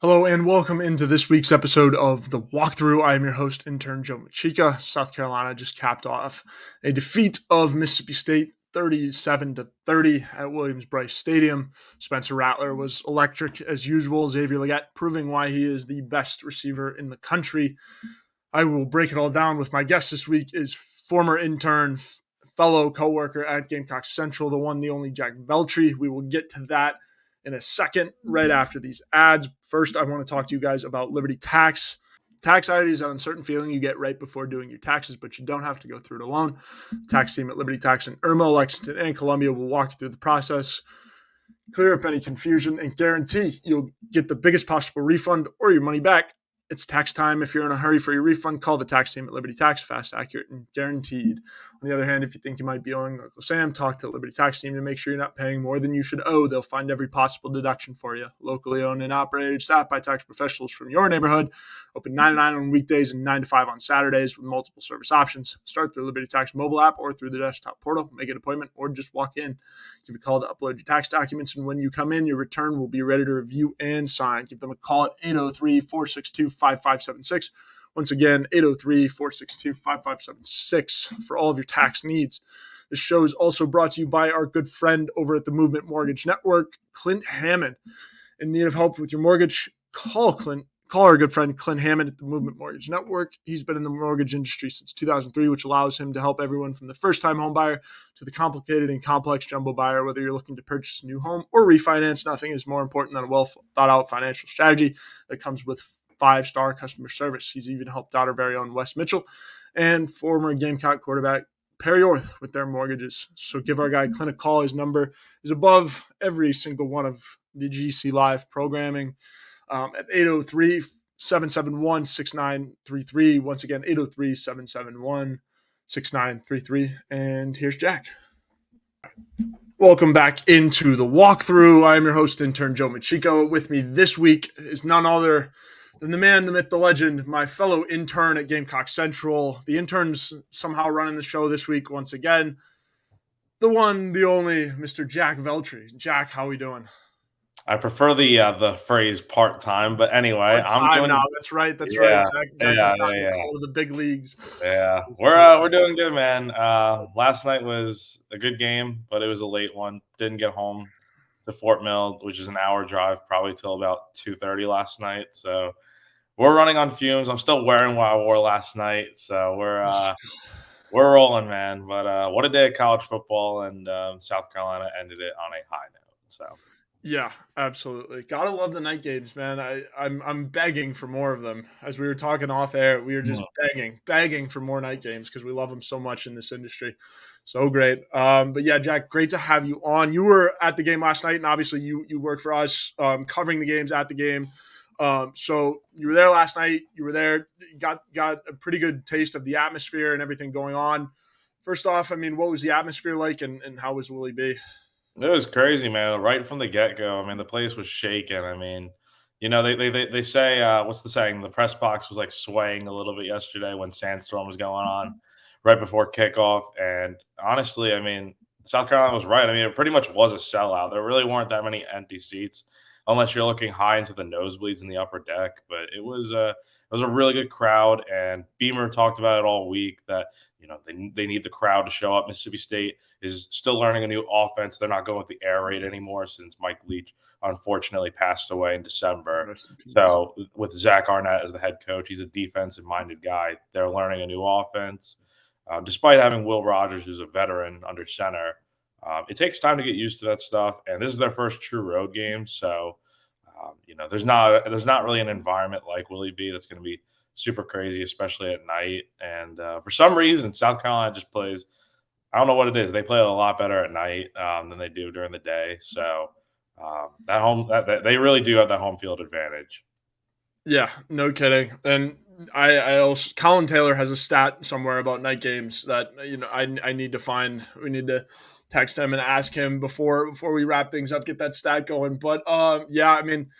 Hello and welcome into this week's episode of The Walkthrough. I am your host, Intern Joe Macheca. South Carolina just capped off a defeat of Mississippi State 37-30 at Williams-Brice Stadium. Spencer Rattler was electric as usual. Xavier Legette proving why he is the best receiver in the country. I will break it all down with my guest this week is former intern, fellow coworker at Gamecocks Central, the one, the only Jack Veltri. We will get to that in a second, right after these ads. First, I want to talk to you guys about Liberty Tax. Tax ID is an uncertain feeling you get right before doing your taxes, but you don't have to go through it alone. The tax team at Liberty Tax in Irmo, Lexington, and Columbia will walk you through the process, clear up any confusion, and guarantee you'll get the biggest possible refund or your money back. It's tax time. If you're in a hurry for your refund, call the tax team at Liberty Tax. Fast, accurate, and guaranteed. On the other hand, if you think you might be owing Uncle Sam, talk to the Liberty Tax team to make sure you're not paying more than you should owe. They'll find every possible deduction for you. Locally owned and operated, staffed by tax professionals from your neighborhood. Open 9 to 9 on weekdays and 9 to 5 on Saturdays with multiple service options. Start through the Liberty Tax mobile app or through the desktop portal. Make an appointment or just walk in. Give a call to upload your tax documents, and when you come in, your return will be ready to review and sign. Give them a call at 803-462-5576. Once again, 803-462-5576 for all of your tax needs. This show is also brought to you by our good friend over at the Movement Mortgage Network, Clint.Hammond. In need of help with your mortgage, call our good friend Clint Hammond at the Movement Mortgage Network. He's been in the mortgage industry since 2003, which allows him to help everyone from the first-time home buyer to the complicated and complex jumbo buyer. Whether you're looking to purchase a new home or refinance, nothing is more important than a well-thought-out financial strategy that comes with 5-star customer service. He's even helped out our very own Wes Mitchell and former Gamecock quarterback Perry Orth with their mortgages. So give our guy Clint a call. His number is above every single one of the GC Live programming at 803-771-6933. Once again, 803-771-6933. And here's Jack. Welcome back into the walkthrough. I am your host, Intern Joe Macheca. With me this week is none other than the man, the myth, the legend, my fellow intern at Gamecock Central. The intern's somehow running the show this week once again. The one, the only, Mr. Jack Veltri. Jack, how we doing? I prefer the phrase part time, but anyway, I'm Time doing. now. That's right. That's right. Yeah, Jack has yeah, gotten yeah, called to the big leagues. yeah. We're doing good, man. Last night was a good game, but it was a late one. Didn't get home to Fort Mill, which is an hour drive, probably till about 2:30 last night. So we're running on fumes. I'm still wearing what I wore last night, so we're rolling, man. But what a day of college football, and South Carolina ended it on a high note. So. Yeah, absolutely. Gotta love the night games, man. I'm begging for more of them. As we were talking off air, we were just begging for more night games because we love them so much in this industry. So great. But yeah, Jack, great to have you on. You were at the game last night, and obviously you work for us, covering the games at the game. So you were there last night. You were there, got a pretty good taste of the atmosphere and everything going on. First off, I mean, what was the atmosphere like, and how was Willie B? It was crazy, man. Right from the get go. I mean, the place was shaking. I mean, they say what's the saying? The press box was like swaying a little bit yesterday when Sandstorm was going on right before kickoff. And honestly, I mean, South Carolina was right. I mean, it pretty much was a sellout. There really weren't that many empty seats unless you're looking high into the nosebleeds in the upper deck. But it was a really good crowd. And Beamer talked about it all week that they need the crowd to show up. Mississippi State is still learning a new offense. They're not going with the air raid anymore since Mike Leach unfortunately passed away in December. So with Zach Arnett as the head coach, he's a defensive-minded guy. They're learning a new offense. Despite having Will Rogers, who's a veteran under center, it takes time to get used to that stuff. And this is their first true road game. So, there's not really an environment like Willie B that's going to be super crazy, especially at night. And for some reason, South Carolina just plays. I don't know what it is. They play a lot better at night than they do during the day. So they really do have that home field advantage. Yeah, no kidding. And I also Colin Taylor has a stat somewhere about night games that I need to find. We need to text him and ask him before we wrap things up, get that stat going. But yeah, I mean,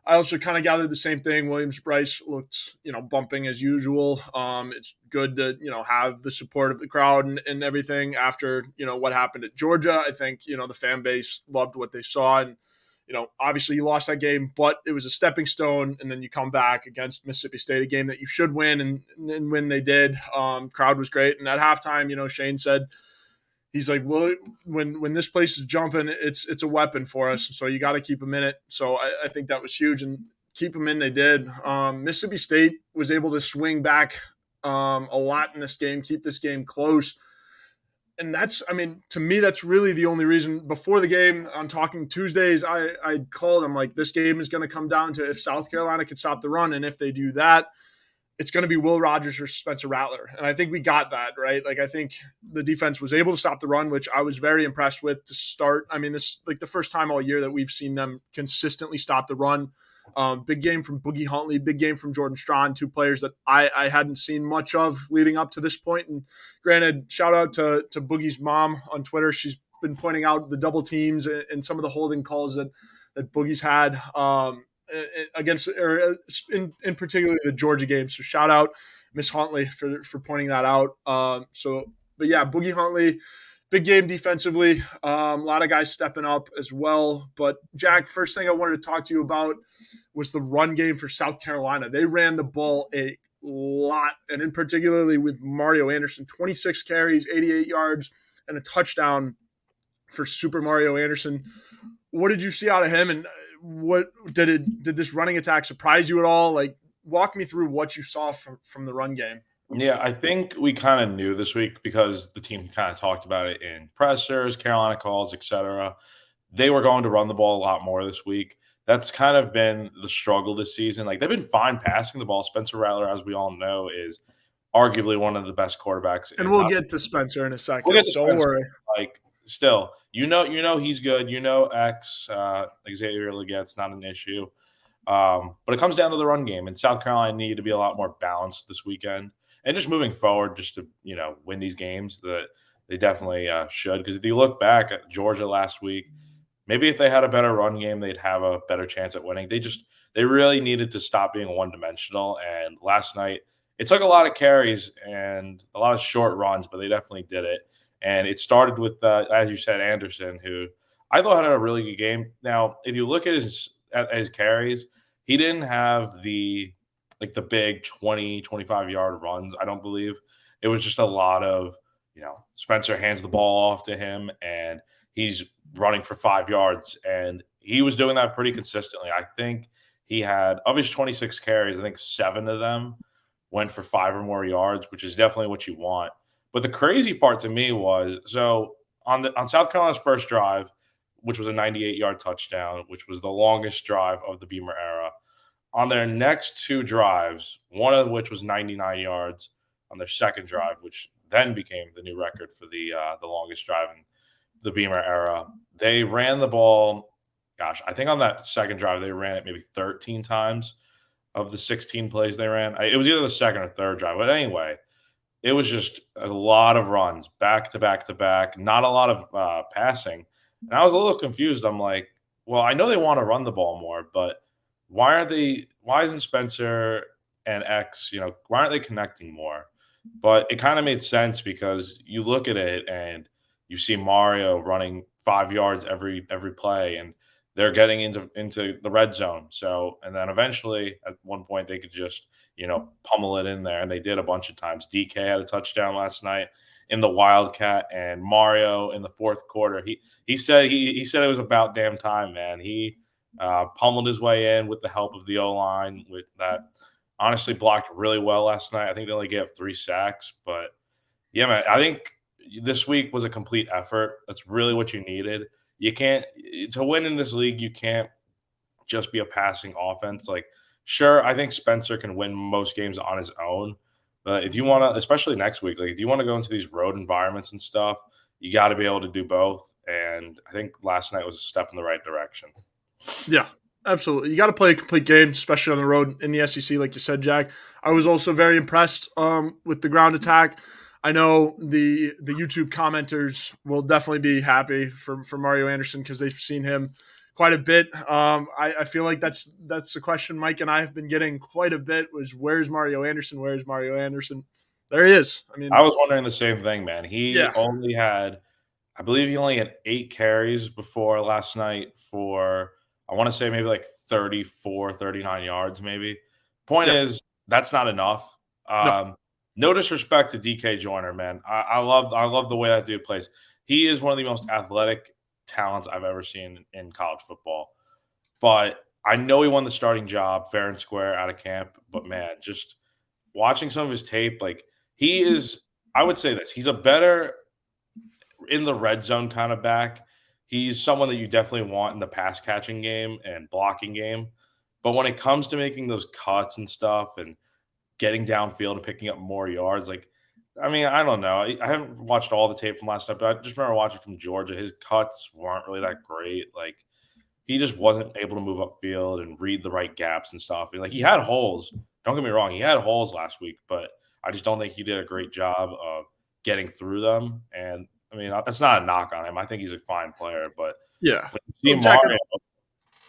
I also kind of gathered the same thing. Williams-Brice looked, bumping as usual. It's good to, have the support of the crowd and everything after, what happened at Georgia. I think, the fan base loved what they saw. And, Obviously you lost that game, but it was a stepping stone, and then you come back against Mississippi State, a game that you should win, and when they did, crowd was great. And at halftime, Shane said, he's like, well, when this place is jumping, it's a weapon for us. So you got to keep them in it. So I think that was huge, and keep them in. They did. Mississippi State was able to swing back a lot in this game, keep this game close. And to me, that's really the only reason. Before the game, on Talking Tuesdays, I called. I'm like, this game is going to come down to if South Carolina can stop the run, and if they do that, it's going to be Will Rogers versus Spencer Rattler. And I think we got that, right? Like, I think the defense was able to stop the run, which I was very impressed with to start. This is like the first time all year that we've seen them consistently stop the run. Big game from Boogie Huntley, big game from Jordan Strawn, two players that I hadn't seen much of leading up to this point. And granted, shout out to Boogie's mom on Twitter. She's been pointing out the double teams and some of the holding calls that Boogie's had. Against, or in particular, the Georgia game. So shout out Miss Huntley for pointing that out. But yeah, Boogie Huntley, big game defensively. A lot of guys stepping up as well. But Jack, first thing I wanted to talk to you about was the run game for South Carolina. They ran the ball a lot, and in particularly with Mario Anderson, 26 carries, 88 yards, and a touchdown for Super Mario Anderson. What did you see out of him, and what did this running attack surprise you at all? Like, walk me through what you saw from the run game. Yeah, I think we kind of knew this week because the team kind of talked about it in pressers, Carolina calls, etc. They were going to run the ball a lot more this week. That's kind of been the struggle this season. Like, they've been fine passing the ball. Spencer Rattler, as we all know, is arguably one of the best quarterbacks. And we'll get to Spencer in a second. We'll get to Don't Spencer. worry. Like, still, he's good. Xavier Legette's not an issue. But it comes down to the run game, and South Carolina needed to be a lot more balanced this weekend. And just moving forward, just to win these games, that they definitely should. Because if you look back at Georgia last week, maybe if they had a better run game, they'd have a better chance at winning. They really needed to stop being one-dimensional. And last night, it took a lot of carries and a lot of short runs, but they definitely did it. And it started with, as you said, Anderson, who I thought had a really good game. Now, if you look at his carries, he didn't have the big 20, 25-yard runs, I don't believe. It was just a lot of, Spencer hands the ball off to him, and he's running for 5 yards. And he was doing that pretty consistently. I think he had, of his 26 carries, I think 7 of them went for 5 or more yards, which is definitely what you want. But the crazy part to me was, so on South Carolina's first drive, which was a 98-yard touchdown, which was the longest drive of the Beamer era, on their next 2 drives, one of which was 99 yards on their second drive, which then became the new record for the longest drive in the Beamer era. They ran the ball, I think on that second drive, they ran it maybe 13 times of the 16 plays they ran. It was either the second or third drive. But anyway, it was just a lot of runs, back to back to back, not a lot of passing. And I was a little confused. I'm like, well, I know they want to run the ball more, but why isn't Spencer and X, why aren't they connecting more? But it kind of made sense because you look at it and you see Mario running 5 yards every play, and they're getting into the red zone. So, and then eventually at one point they could just, pummel it in there. And they did a bunch of times. DK had a touchdown last night in the Wildcat, and Mario in the fourth quarter. He said it was about damn time, man. He pummeled his way in with the help of the O-line, with that honestly blocked really well last night. I think they only gave up 3 sacks, but yeah, man, I think this week was a complete effort. That's really what you needed. You can't, to win in this league, you can't just be a passing offense. Like, sure, I think Spencer can win most games on his own, but if you want to, especially next week, like if you want to go into these road environments and stuff, you got to be able to do both. And I think last night was a step in the right direction. Yeah, absolutely. You got to play a complete game, especially on the road in the SEC, like you said, Jack. I was also very impressed with the ground attack. I know the YouTube commenters will definitely be happy for Mario Anderson because they've seen him quite a bit. I feel like that's the question Mike and I have been getting quite a bit was, where's Mario Anderson? Where's Mario Anderson? There he is. I was wondering the same thing, man. I believe he only had 8 carries before last night for I want to say maybe like 34, 39 yards, maybe. Point Yeah. is, that's not enough. No. No disrespect to DK Joyner, man. I love the way that dude plays. He is one of the most athletic talents I've ever seen in college football. But I know he won the starting job fair and square out of camp. But man, just watching some of his tape, like he is, I would say this, he's a better in the red zone kind of back. He's someone that you definitely want in the pass catching game and blocking game. But when it comes to making those cuts and stuff and getting downfield and picking up more yards, like, I mean, I don't know. I haven't watched all the tape from last night, but I just remember watching from Georgia. His cuts weren't really that great. Like, he just wasn't able to move upfield and read the right gaps and stuff. And, like, he had holes. Don't get me wrong. He had holes last week, but I just don't think he did a great job of getting through them. And I mean, that's not a knock on him. I think he's a fine player, but Yeah. when you see Jack. Mario,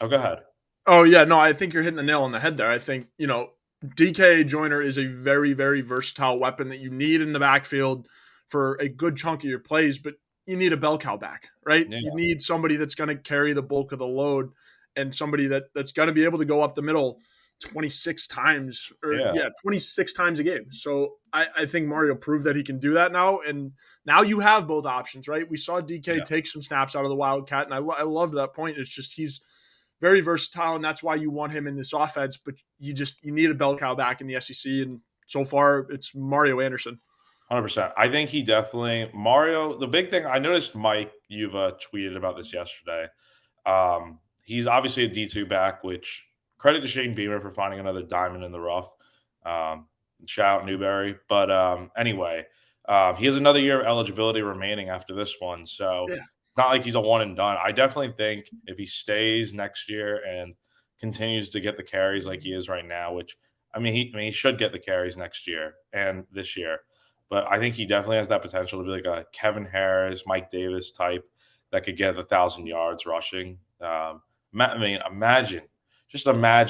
oh, go ahead. Oh yeah, no, I think you're hitting the nail on the head there. I think, DK Joyner is a very, very versatile weapon that you need in the backfield for a good chunk of your plays, but you need a bell cow back, right? Yeah, You need somebody that's going to carry the bulk of the load and somebody that's going to be able to go up the middle 26 times or yeah, 26 times a game. So I think Mario proved that he can do that now. And now you have both options, right? We saw DK yeah. take some snaps out of the Wildcat, and I loved that point. It's just he's very versatile, and that's why you want him in this offense. But you need a bell cow back in the SEC, and so far it's Mario Anderson. 100%. I think he definitely Mario. The big thing I noticed, Mike, you've tweeted about this yesterday. He's obviously a D2 back, which credit to Shane Beamer for finding another diamond in the rough. Shout out Newberry. But anyway, he has another year of eligibility remaining after this one. So Yeah, not like he's a one and done. I definitely think if he stays next year and continues to get the carries like he is right now, which he should get the carries next year and this year. But I think he definitely has that potential to be like a Kevin Harris, Mike Davis type that could get 1,000 yards rushing. Imagine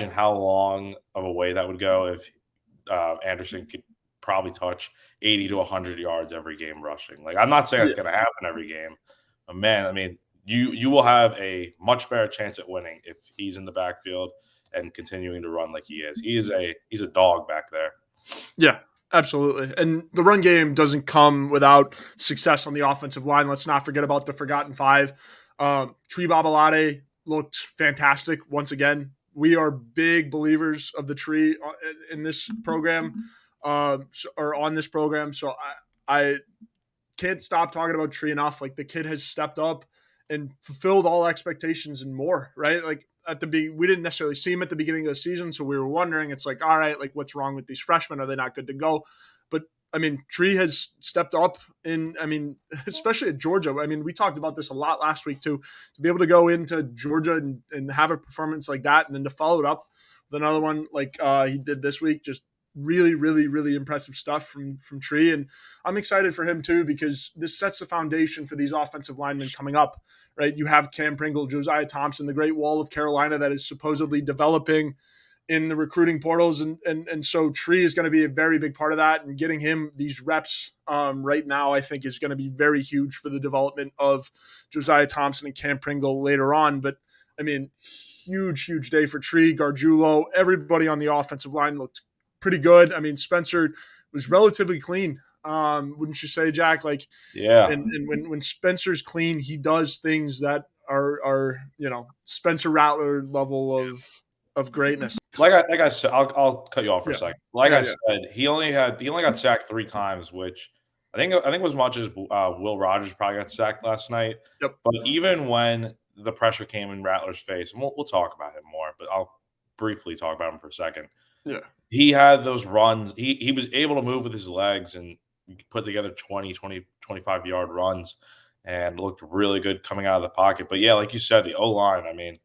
how long of a way that would go if Anderson could probably touch 80 to 100 yards every game rushing. Like, I'm not saying yeah, it's going to happen every game, but man, I mean, you will have a much better chance at winning if he's in the backfield and continuing to run like he is. He's a dog back there. yeah. Absolutely. And the run game doesn't come without success on the offensive line. Let's not forget about the Forgotten Five. Tree Babalade looked fantastic once again. We are big believers of the tree in this program, or on this program. So I can't stop talking about Tree enough. Like, the kid has stepped up and fulfilled all expectations and more, right? Like, we didn't necessarily see him at the beginning of the season, so we were wondering, it's like, all right, like, what's wrong with these freshmen? Are they not good to go? But I mean, Tree has stepped up especially at Georgia. I mean, we talked about this a lot last week too, to be able to go into Georgia and have a performance like that, and then to follow it up with another one like he did this week, just really, really, really impressive stuff from Tree. And I'm excited for him too, because this sets the foundation for these offensive linemen coming up, right? You have Cam Pringle, Josiah Thompson, the Great Wall of Carolina that is supposedly developing in the recruiting portals. And so Tree is going to be a very big part of that, and getting him these reps right now, I think, is going to be very huge for the development of Josiah Thompson and Cam Pringle later on. But I mean, huge day for Tree, Gargiulo, everybody on the offensive line looked pretty good. I mean, Spencer was relatively clean. Wouldn't you say, Jack? Like, Yeah. and when Spencer's clean, he does things that are Spencer Rattler level of greatness. Like I said, I'll cut you off for a Yeah, second. Like I yeah. said, he only got sacked 3 times, which I think as much as Will Rogers probably got sacked last night. Yep. But even when the pressure came in Rattler's face, and we'll talk about him more, but I'll briefly talk about him for a second. Yeah. He had those runs. He was able to move with his legs and put together 25-yard runs and looked really good coming out of the pocket. But yeah, like you said, the O-line, I mean,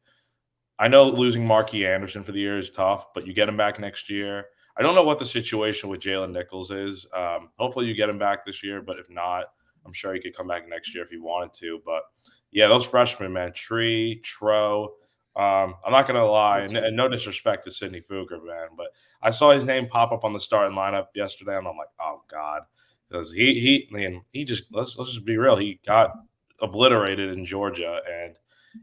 I know losing Marquis Anderson for the year is tough, but you get him back next year. I don't know what the situation with Jalen Nichols is. Hopefully you get him back this year, but if not, I'm sure he could come back next year if he wanted to. But yeah, those freshmen, man, Tree, Tro. I'm not gonna lie, and no disrespect to Sidney Fuger, man, but I saw his name pop up on the starting lineup yesterday, and I'm like, oh god, because he just let's just be real, he got obliterated in Georgia, and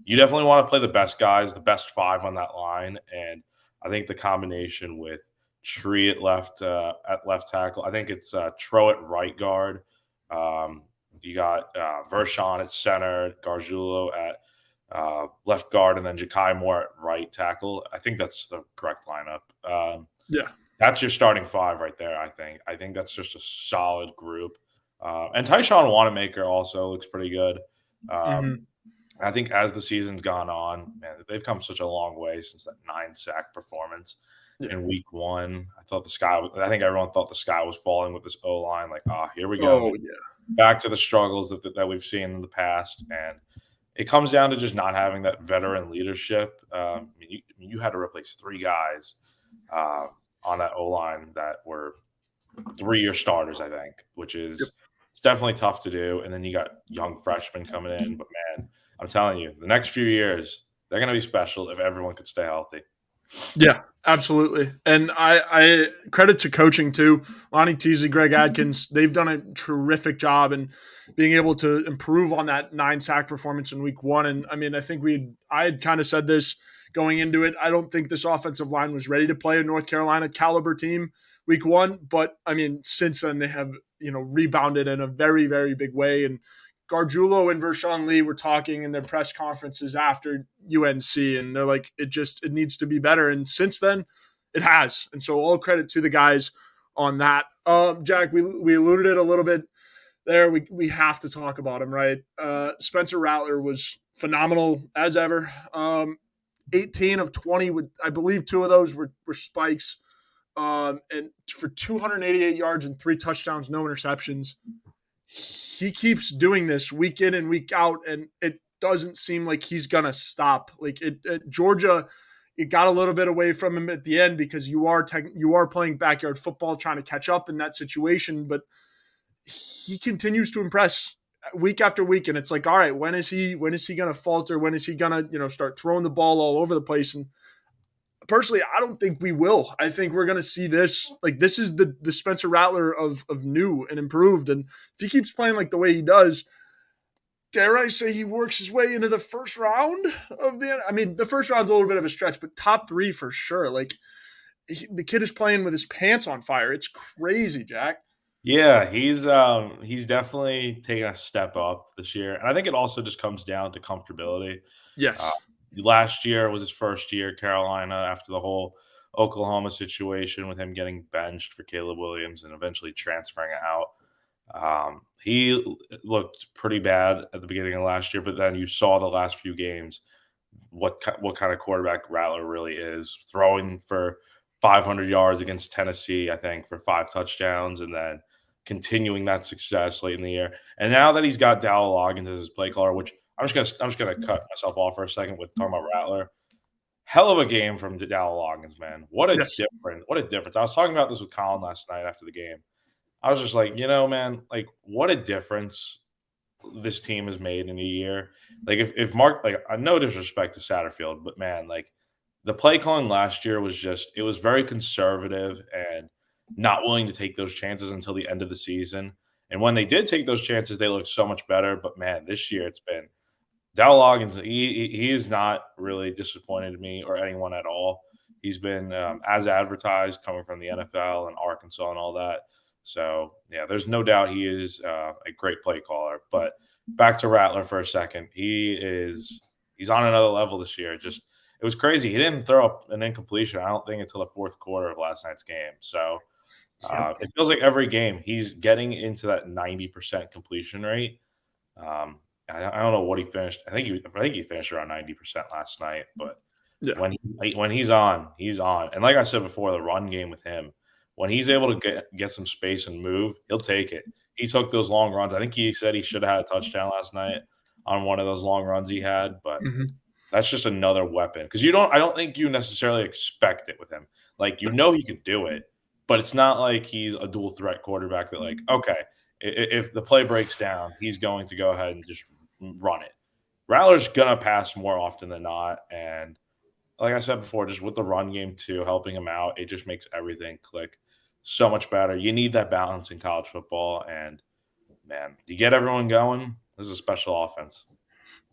you definitely want to play the best guys, the best five on that line, and I think the combination with Tree at left tackle. I think it's Tro at right guard. Um, you got Vershawn at center, Gargiulo at left guard, and then Ja'Kai Moore at right tackle. I think that's the correct lineup. Yeah. That's your starting five right there. I think that's just a solid group. And Tyshawn Wanamaker also looks pretty good. Um, Hmm. I think as the season's gone on, man, they've come such a long way since that 9 sack performance Yeah. in week one. I think everyone thought the sky was falling with this O line. Like, here we go. Oh yeah. Back to the struggles that we've seen in the past. And it comes down to just not having that veteran leadership. You had to replace 3 guys uh, on that O line that were 3-year starters, I think, which Yep. is it's definitely tough to do. And then you got young freshmen coming in, but man, I'm telling you, the next few years they're going to be special if everyone could stay healthy. Yeah, absolutely. And I credit to coaching too. Lonnie Teasy, Greg Adkins, they've done a terrific job in being able to improve on that 9 sack performance in week one. And I mean, I had kind of said this going into it. I don't think this offensive line was ready to play a North Carolina caliber team week one. But I mean, since then they have, rebounded in a very, very big way. And Gargiulo and Vershawn Lee were talking in their press conferences after UNC, and they're like, it needs to be better. And since then, it has. And so all credit to the guys on that. Jack, we alluded it a little bit there. We have to talk about him, right? Spencer Rattler was phenomenal as ever. 18 of 20 with, I believe, 2 of those were spikes. And for 288 yards and 3 touchdowns, no interceptions. He keeps doing this week in and week out, and it doesn't seem like he's gonna stop. Like Georgia, it got a little bit away from him at the end because you are playing backyard football, trying to catch up in that situation. But he continues to impress week after week, and it's like, all right, when is he gonna falter? When is he gonna start throwing the ball all over the place? And personally, I don't think we will. I think we're going to see this. Like, this is the Spencer Rattler of new and improved. And if he keeps playing like the way he does, dare I say he works his way into the first round of the. I mean, the first round's a little bit of a stretch, but top 3 for sure. Like, the kid is playing with his pants on fire. It's crazy, Jack. Yeah, he's definitely taken a step up this year, and I think it also just comes down to comfortability. Uh, Yes. Last year was his first year at Carolina after the whole Oklahoma situation with him getting benched for Caleb Williams and eventually transferring out. He looked pretty bad at the beginning of last year, but then you saw the last few games what kind of quarterback Rattler really is, throwing for 500 yards against Tennessee, I think, for 5 touchdowns, and then continuing that success late in the year. And now that he's got Dowell Loggins as his play caller, which I'm just gonna cut myself off for a second with talking about Rattler. Hell of a game from Dowell Loggins, man. Yes. What a difference. I was talking about this with Colin last night after the game. I was just like, man, like what a difference this team has made in a year. Like if Mark, like no disrespect to Satterfield, but man, like the play calling last year was just it was very conservative and not willing to take those chances until the end of the season. And when they did take those chances, they looked so much better. But man, this year it's been Dowell Loggins. He is not really disappointed me or anyone at all. He's been as advertised coming from the NFL and Arkansas and all that. So yeah, there's no doubt he is a great play caller. But back to Rattler for a second. He's on another level this year. Just it was crazy. He didn't throw up an incompletion, I don't think, until the fourth quarter of last night's game. So Yep. it feels like every game he's getting into that 90% completion rate. Um, I don't know what he finished. I think he finished around 90% last night. But Yeah. when he's on, he's on. And like I said before, the run game with him, when he's able to get some space and move, he'll take it. He took those long runs. I think he said he should have had a touchdown last night on one of those long runs he had, but Hmm. that's just another weapon because I don't think you necessarily expect it with him. Like he can do it, but it's not like he's a dual threat quarterback that like okay, if the play breaks down, he's going to go ahead and just run it. Rattler's gonna pass more often than not, and like I said before, just with the run game too, helping him out, it just makes everything click so much better. You need that balance in college football, and man, you get everyone going. This is a special offense.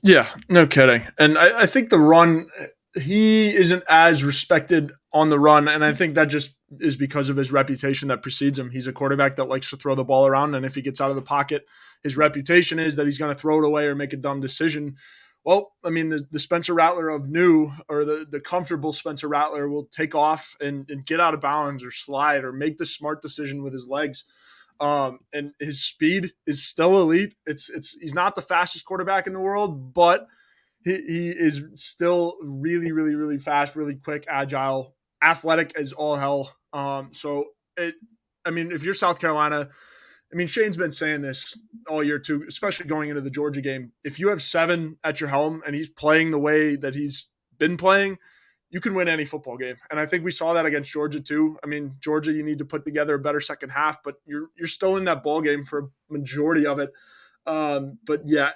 Yeah, no kidding. And I think the run, he isn't as respected on the run. And I think that just is because of his reputation that precedes him. He's a quarterback that likes to throw the ball around. And if he gets out of the pocket, his reputation is that he's going to throw it away or make a dumb decision. Well, I mean, the Spencer Rattler of new, or the comfortable Spencer Rattler, will take off and get out of bounds or slide or make the smart decision with his legs. And his speed is still elite. It's he's not the fastest quarterback in the world, but he is still really, really, really fast, really quick, agile, athletic as all hell. So it, I mean, if you're South Carolina, I mean, Shane's been saying this all year too, especially going into the Georgia game. If you have 7 at your helm and he's playing the way that he's been playing, you can win any football game. And I think we saw that against Georgia too. I mean, Georgia, you need to put together a better second half, but you're still in that ball game for a majority of it. But yeah,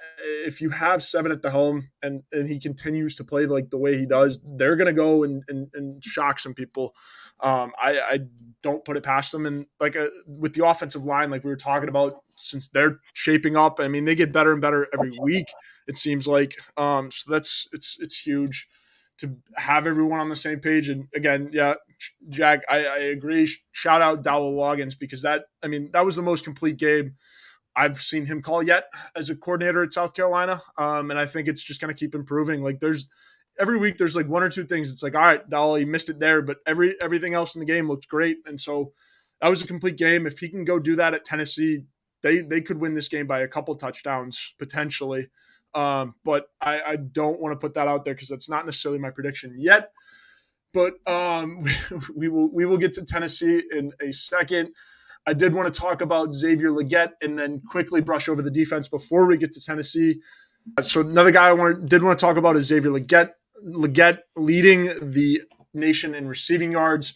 if you have 7 at the home and he continues to play like the way he does, they're going to go and shock some people. I don't put it past them. And like with the offensive line, like we were talking about, since they're shaping up, I mean, they get better and better every week, it seems like. So it's huge to have everyone on the same page. And again, yeah, Jack, I agree. Shout out Dowell Loggins, because that was the most complete game I've seen him call yet as a coordinator at South Carolina. And I think it's just going to keep improving. Like every week there's like 1 or 2 things. It's like, all right, Dowell, you missed it there, but everything else in the game looks great. And so that was a complete game. If he can go do that at Tennessee, they could win this game by a couple touchdowns potentially. But I don't want to put that out there because that's not necessarily my prediction yet. But we will get to Tennessee in a second. I did want to talk about Xavier Legette and then quickly brush over the defense before we get to Tennessee. So another guy did want to talk about is Xavier Legette. Legette leading the nation in receiving yards.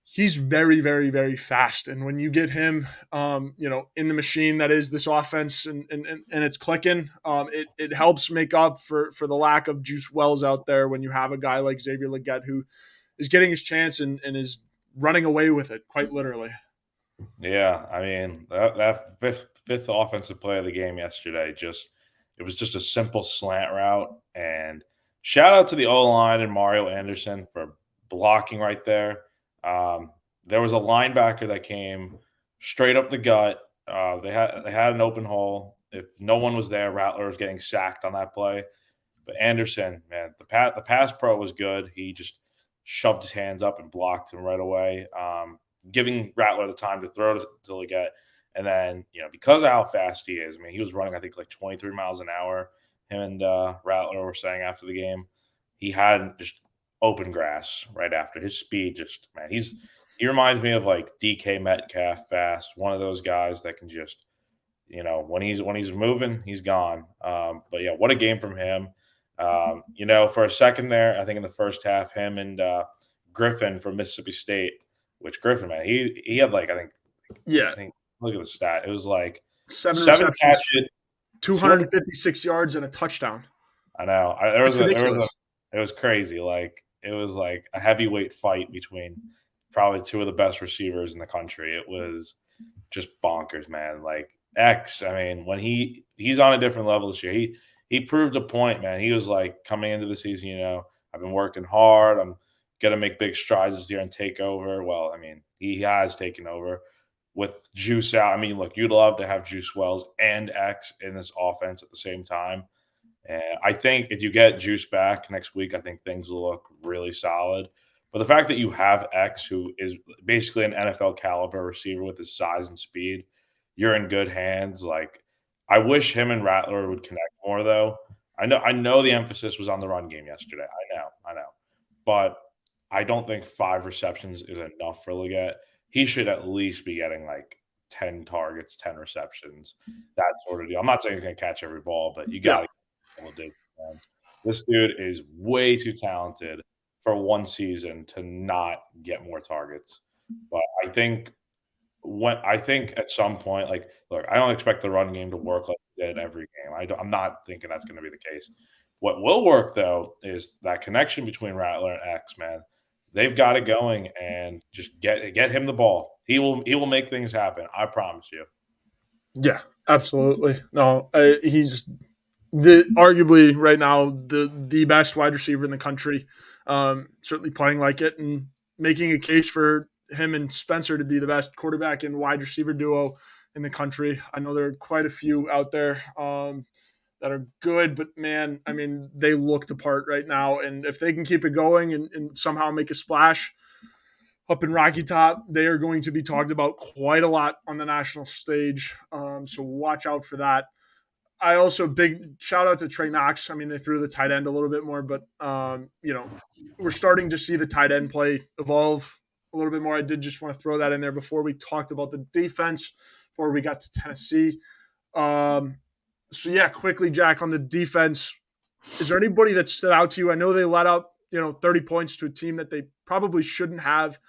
He's very, very, very fast. And when you get him, in the machine that is this offense and it's clicking, it helps make up for the lack of Juice Wells out there when you have a guy like Xavier Legette who is getting his chance and is running away with it, quite literally. Yeah, I mean that fifth offensive play of the game yesterday, it was just a simple slant route. And shout out to the O line and Mario Anderson for blocking right there. There was a linebacker that came straight up the gut. They had an open hole. If no one was there, Rattler was getting sacked on that play. But Anderson, man, the pass pro was good. He just shoved his hands up and blocked him right away, giving Rattler the time to throw to Legette. And then, because of how fast he is, I mean, he was running, I think, like 23 miles an hour. Him and Rattler were saying after the game, he had just open grass right after. His speed just, man, he reminds me of like DK Metcalf fast, one of those guys that can just, when he's moving, he's gone. But yeah, what a game from him. For a second there, I think in the first half, him and Griffin from Mississippi State, which Griffin, man, he had like, Yeah. I think look at the stat. It was like 7 seven receptions, catches, 256 yards, and a touchdown. I know. It's ridiculous. It was crazy. Like it was like a heavyweight fight between probably 2 of the best receivers in the country. It was just bonkers, man. Like X, I mean, when he's on a different level this year. He proved a point, man. He was like coming into the season, I've been working hard. I'm gonna make big strides this year and take over. Well, I mean, he has taken over with Juice out. I mean, look, you'd love to have Juice Wells and X in this offense at the same time. And I think if you get Juice back next week, I think things will look really solid. But the fact that you have X, who is basically an NFL caliber receiver with his size and speed, you're in good hands. Like, I wish him and Rattler would connect more, though. I know the emphasis was on the run game yesterday. I know. But I don't think 5 receptions is enough for Legette. He should at least be getting like 10 targets, 10 receptions, that sort of deal. I'm not saying he's going to catch every ball, but you got to do. This dude is way too talented for one season to not get more targets. But I think at some point, like, look, I don't expect the run game to work like it did every game. I'm not thinking that's going to be the case. What will work though is that connection between Rattler and X, man. They've got it going, and just get him the ball. He will make things happen. I promise you. Yeah, absolutely. No, he's the arguably right now the best wide receiver in the country. Certainly playing like it and making a case for him and Spencer to be the best quarterback and wide receiver duo in the country. I know there are quite a few out there that are good, but man, I mean, they look the part right now. And if they can keep it going and somehow make a splash up in Rocky Top, they are going to be talked about quite a lot on the national stage. So watch out for that. I also big shout out to Trey Knox. I mean, they threw the tight end a little bit more, but we're starting to see the tight end play evolve a little bit more. I did just want to throw that in there before we talked about the defense, before we got to Tennessee. So yeah, quickly, Jack, on the defense, is there anybody that stood out to you? I know they let up 30 points to a team that they probably shouldn't have,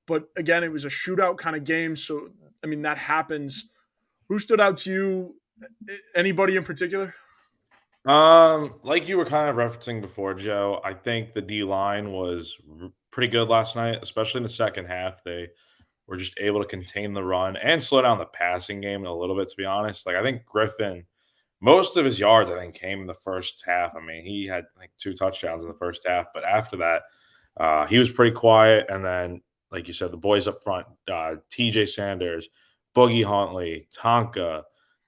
but again, it was a shootout kind of game. So I mean, that happens. Who stood out to you? Anybody in particular? Like you were kind of referencing before, Joe, I think the D line was pretty good last night, especially in the second half. They were just able to contain the run and slow down the passing game a little bit, to be honest. Like, I think Griffin, most of his yards, I think, came in the first half. I mean, he had like 2 touchdowns in the first half, but after that, he was pretty quiet. And then, like you said, the boys up front, TJ Sanders, Boogie Huntley, Tonka,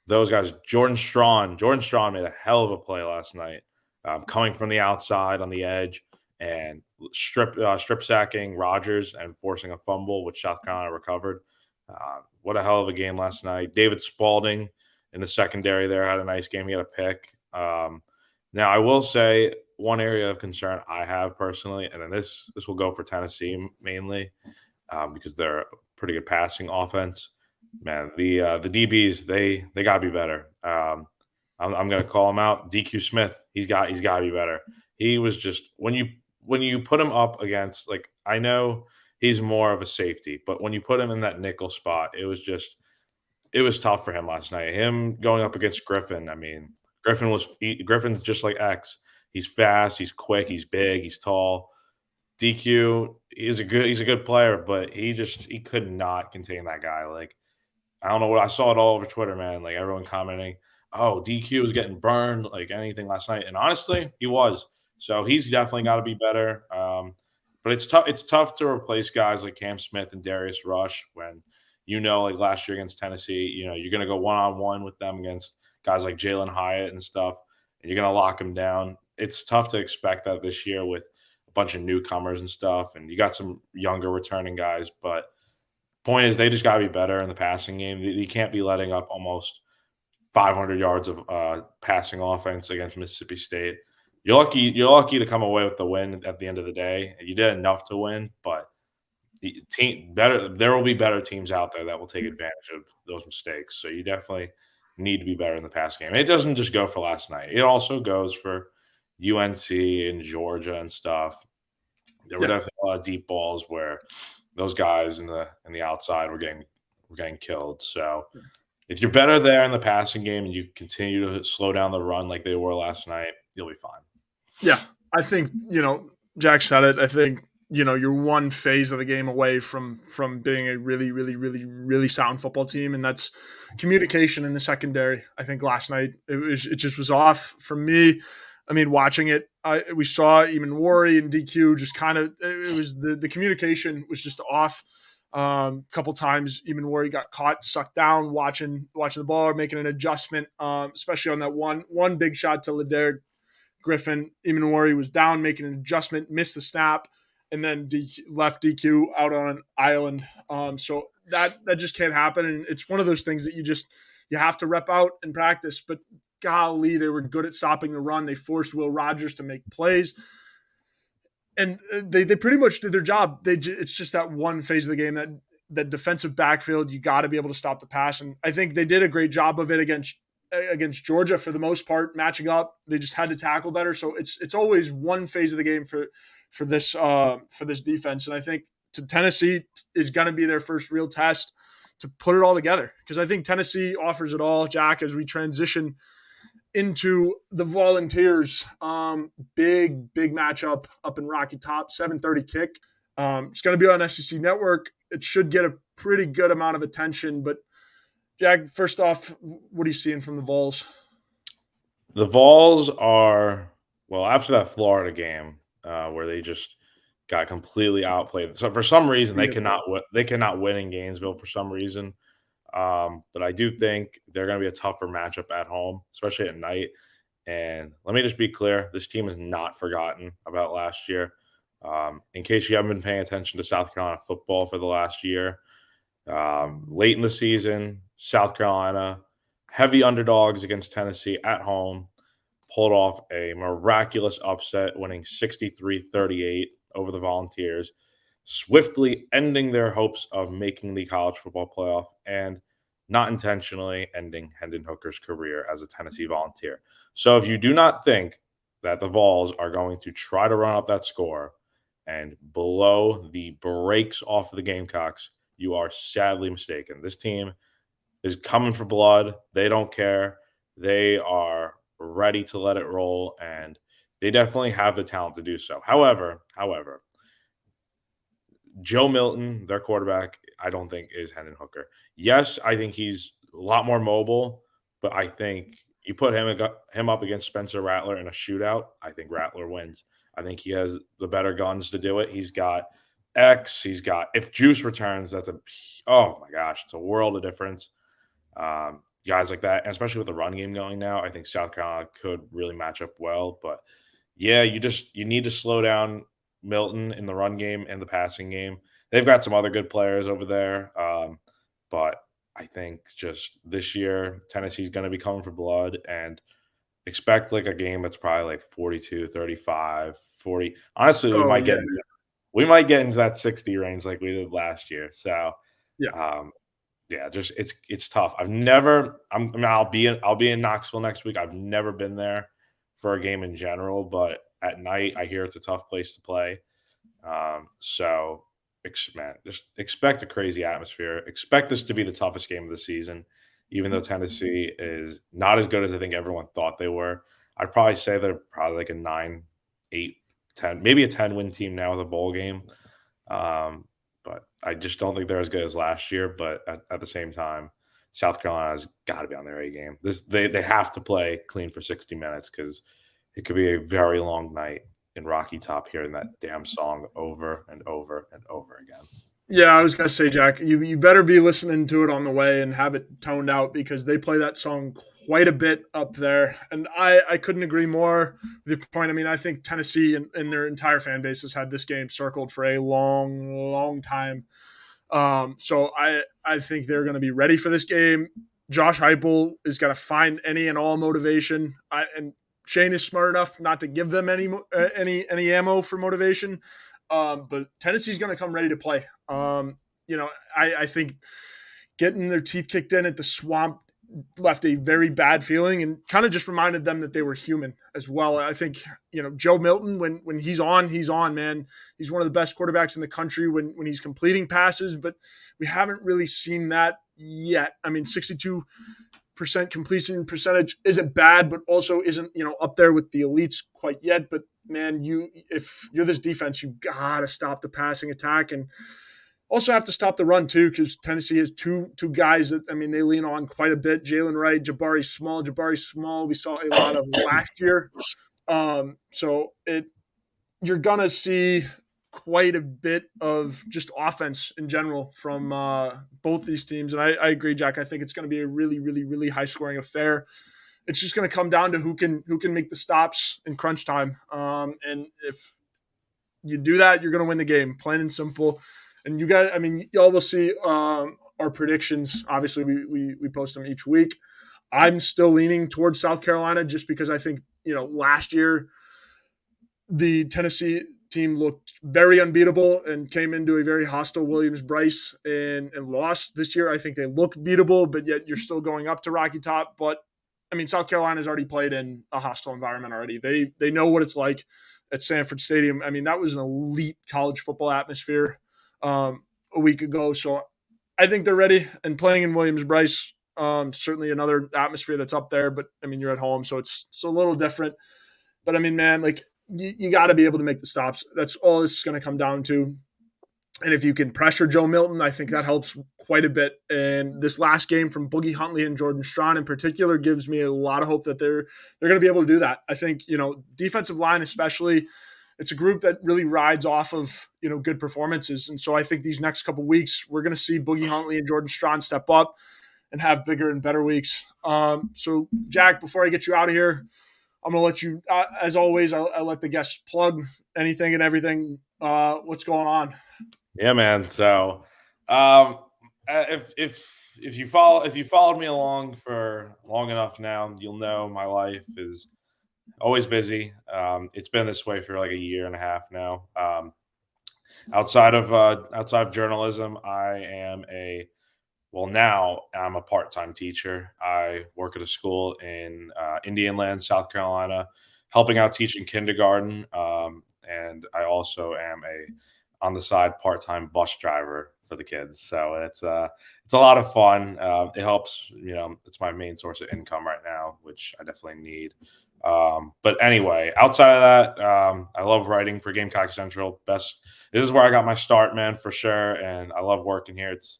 those guys, Jordan Strawn made a hell of a play last night, coming from the outside on the edge and strip sacking Rodgers and forcing a fumble, which South Carolina recovered. What a hell of a game last night. David Spalding in the secondary there had a nice game. He had a pick. Now, I will say one area of concern I have personally, and then this will go for Tennessee mainly, because they're a pretty good passing offense. Man, the DBs they got to be better. I'm going to call him out. DQ Smith, he's got to be better. He was just when you put him up against, like, I know he's more of a safety, but when you put him in that nickel spot, it was tough for him last night. Him going up against Griffin. I mean, Griffin's just like X. He's fast, he's quick, he's big, he's tall. DQ, he's a good player, but he could not contain that guy. Like, I don't know what I saw it all over Twitter, man. Like, everyone commenting, "Oh, DQ was getting burned like anything last night," and honestly, he was. So he's definitely got to be better. But it's tough. It's tough to replace guys like Cam Smith and Darius Rush when like last year against Tennessee. You're going to go 1-on-1 with them against guys like Jalen Hyatt and stuff, and you're going to lock them down. It's tough to expect that this year with a bunch of newcomers and stuff, and you got some younger returning guys, but point is, they just got to be better in the passing game. You can't be letting up almost 500 yards of passing offense against Mississippi State. You're lucky. You're lucky to come away with the win at the end of the day. You did enough to win, but the team better. There will be better teams out there that will take advantage of those mistakes. So you definitely need to be better in the pass game. It doesn't just go for last night. It also goes for UNC and Georgia and stuff. There were definitely a lot of deep balls where those guys in the outside were getting killed. So if you're better there in the passing game and you continue to slow down the run like they were last night, you'll be fine. Yeah, I think Jack said it. I think you're one phase of the game away from being a really, really, really, really sound football team, and that's communication in the secondary. I think last night it just was off for me. I mean, watching it, we saw even Worry and DQ just kind of it was the communication was just off. A couple times, even Worry got caught, sucked down, watching the ball or making an adjustment, especially on that one big shot to Luedecke. Griffin, even Worry was down, making an adjustment, missed the snap, and then left DQ out on an island. So that just can't happen, and it's one of those things that you have to rep out in practice. But golly, they were good at stopping the run. They forced Will Rogers to make plays, and they pretty much did their job. It's just that one phase of the game that defensive backfield, you got to be able to stop the pass, and I think they did a great job of it against Georgia for the most part, matching up. They just had to tackle better. So it's always one phase of the game for this defense, and I think Tennessee is going to be their first real test to put it all together, because I think Tennessee offers it all, Jack, as we transition into the Volunteers. Big matchup up in Rocky Top, 7:30 kick. It's going to be on SEC Network. It should get a pretty good amount of attention. But Jack, first off, what are you seeing from the Vols? The Vols are well after that Florida game where they just got completely outplayed. So for some reason Yeah. they cannot win in Gainesville for some reason. But I do think they're going to be a tougher matchup at home, especially at night. And let me just be clear: this team is not forgotten about last year. In case you haven't been paying attention to South Carolina football for the last year, late in the season, South Carolina, heavy underdogs against Tennessee at home, pulled off a miraculous upset, winning 63-38 over the Volunteers, swiftly ending their hopes of making the college football playoff and not intentionally ending Hendon Hooker's career as a Tennessee Volunteer. So if you do not think that the Vols are going to try to run up that score and blow the brakes off of the Gamecocks, you are sadly mistaken. This team is coming for blood. They don't care. They are ready to let it roll, and they definitely have the talent to do so. However, Joe Milton, their quarterback, I don't think is Hendon Hooker. Yes, I think he's a lot more mobile, but I think you put him up against Spencer Rattler in a shootout. I think Rattler wins. I think he has the better guns to do it. He's got X. He's got if Juice returns, that's a oh my gosh, it's a world of difference. Guys like that, and especially with the run game going now, I think South Carolina could really match up well. But yeah, you need to slow down Milton in the run game and the passing game. They've got some other good players over there, but I think just this year Tennessee's going to be coming for blood and expect like a game that's probably like 42-35, 40. Honestly, Oh yeah, we might get into that 60 range like we did last year. So yeah. um, yeah, just it's tough. I've never. I mean, I'll be in Knoxville next week. I've never been there for a game in general, but at night I hear it's a tough place to play. So man, just expect a crazy atmosphere. Expect this to be the toughest game of the season, even though Tennessee is not as good as I think everyone thought they were. I'd probably say they're probably like a 9, 8, 10, maybe a 10-win team now with a bowl game. Um, but I just don't think they're as good as last year. But at the same time, South Carolina's got to be on their A game. They have to play clean for 60 minutes because it could be a very long night in Rocky Top hearing that damn song over and over and over again. Yeah, I was gonna say, Jack, you better be listening to it on the way and have it toned out because they play that song quite a bit up there. And I couldn't agree more with your point. I mean, I think Tennessee and their entire fan base has had this game circled for a long, long time. So I think they're going to be ready for this game. Josh Heupel is going to find any and all motivation. And Shane is smart enough not to give them any ammo for motivation. But Tennessee's going to come ready to play. I think getting their teeth kicked in at the Swamp left a very bad feeling and kind of just reminded them that they were human as well. I think, Joe Milton, when he's on, man. He's one of the best quarterbacks in the country when he's completing passes, but we haven't really seen that yet. I mean, 62% completion percentage isn't bad, but also isn't, up there with the elites quite yet. But man, if you're this defense, you gotta stop the passing attack and also have to stop the run too, because Tennessee has two guys that they lean on quite a bit. Jalen Wright, Jabari Small. Jabari Small, we saw a lot of last year. So you're gonna see quite a bit of just offense in general from both these teams, and I agree, Jack. I think it's going to be a really, really, really high scoring affair. It's just going to come down to who can make the stops in crunch time, and if you do that, you're going to win the game, plain and simple. And you guys, y'all will see our predictions. Obviously, we post them each week. I'm still leaning towards South Carolina just because I think last year the Tennessee team looked very unbeatable and came into a very hostile Williams-Brice and lost. This year, I think they look beatable, but yet you're still going up to Rocky Top. But South Carolina's already played in a hostile environment already. They know what it's like at Sanford Stadium. That was an elite college football atmosphere a week ago. So I think they're ready, and playing in Williams-Brice, certainly another atmosphere that's up there. But you're at home, so it's a little different. But man, like you got to be able to make the stops. That's all this is going to come down to. And if you can pressure Joe Milton, I think that helps quite a bit. And this last game from Boogie Huntley and Jordan Strawn in particular gives me a lot of hope that they're going to be able to do that. I think, defensive line especially, it's a group that really rides off of, good performances. And so I think these next couple weeks we're going to see Boogie Huntley and Jordan Strawn step up and have bigger and better weeks. So Jack, before I get you out of here, I'm going to let you, as always, I'll let the guests plug anything and everything. What's going on? Yeah, man. So, um, if you followed me along for long enough now, you'll know my life is always busy. It's been this way for like a year and a half now. Outside of journalism, I am now I'm a part-time teacher. I work at a school in Indian Land, South Carolina, helping out teaching kindergarten. And I also am a on the side part-time bus driver for the kids. So it's a lot of fun. It helps, it's my main source of income right now, which I definitely need. But anyway, outside of that, I love writing for Gamecock Central. This is where I got my start, man, for sure. And I love working here. It's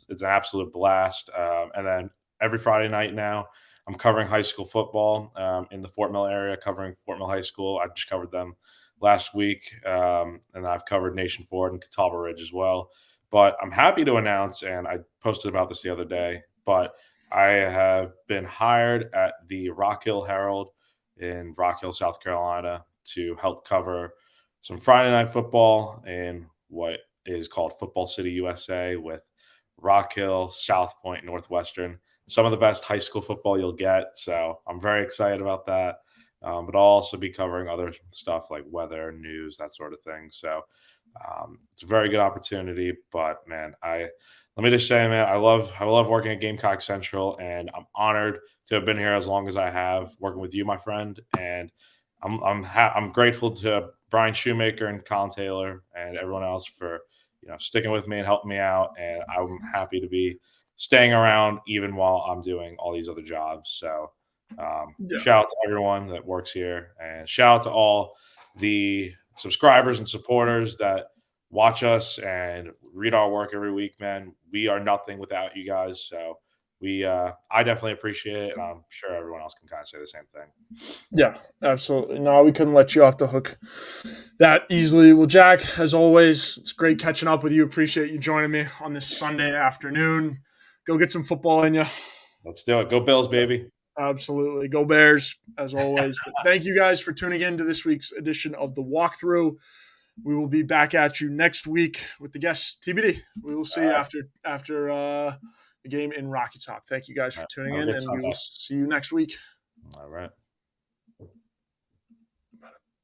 an absolute blast. And then every Friday night now, I'm covering high school football in the Fort Mill area, covering Fort Mill High School. I just covered them last week, and I've covered Nation Ford and Catawba Ridge as well. But I'm happy to announce, and I posted about this the other day, but I have been hired at the Rock Hill Herald in Rock Hill, South Carolina, to help cover some Friday night football in what is called Football City, USA, with Rock Hill, South Point, Northwestern. Some of the best high school football you'll get. So I'm very excited about that. But I'll also be covering other stuff like weather, news, that sort of thing. So it's a very good opportunity. But man, let me just say, man, I love working at Gamecock Central, and I'm honored to have been here as long as I have, working with you, my friend. And I'm grateful to Brian Shoemaker and Colin Taylor and everyone else for sticking with me and helping me out. And I'm happy to be staying around even while I'm doing all these other jobs. So Yeah. shout out to everyone that works here, and shout out to all the subscribers and supporters that watch us and read our work every week, man. We are nothing without you guys. So I definitely appreciate it, and I'm sure everyone else can kind of say the same thing. Yeah, absolutely. No, we couldn't let you off the hook that easily. Well, Jack, as always, it's great catching up with you. Appreciate you joining me on this Sunday afternoon. Go get some football in you. Let's do it. Go Bills, baby. Absolutely. Go Bears, as always. But thank you guys for tuning in to this week's edition of the walkthrough. We will be back at you next week with the guests TBD. We will see you after the game in Rocky Top. Thank you guys for tuning Have a in, good and we will Sunday. see you next week. All right.